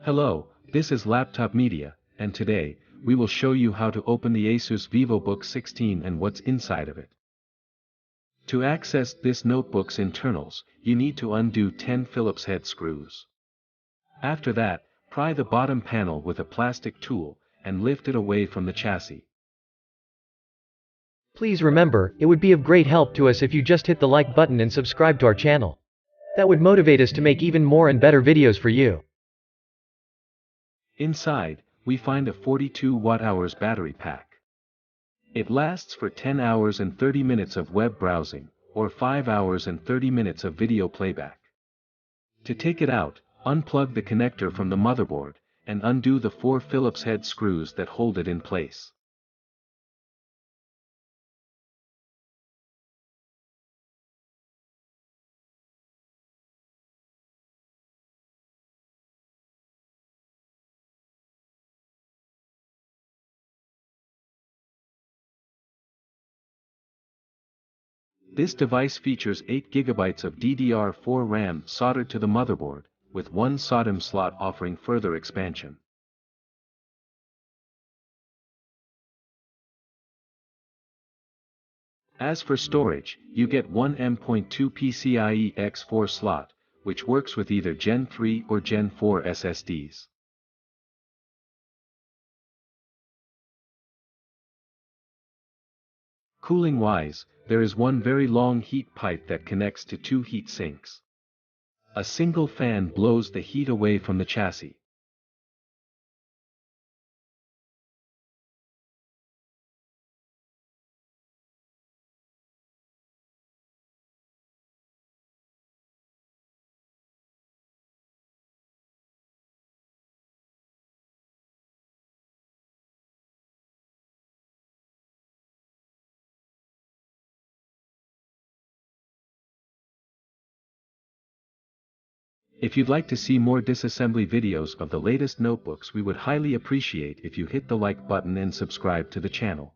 Hello, this is Laptop Media, and today, we will show you how to open the ASUS Vivobook 16 and what's inside of it. To access this notebook's internals, you need to undo 10 Phillips head screws. After that, pry the bottom panel with a plastic tool, and lift it away from the chassis. Please remember, it would be of great help to us if you just hit the like button and subscribe to our channel. That would motivate us to make even more and better videos for you. Inside, we find a 42 watt-hours battery pack. It lasts for 10 hours and 30 minutes of web browsing, or 5 hours and 30 minutes of video playback. To take it out, unplug the connector from the motherboard, and undo the 4 Phillips head screws that hold it in place. This device features 8 GB of DDR4 RAM soldered to the motherboard, with one SODIMM slot offering further expansion. As for storage, you get one M.2 PCIe X4 slot, which works with either Gen 3 or Gen 4 SSDs. Cooling-wise, there is one very long heat pipe that connects to 2 heat sinks. A single fan blows the heat away from the chassis. If you'd like to see more disassembly videos of the latest notebooks, we would highly appreciate if you hit the like button and subscribe to the channel.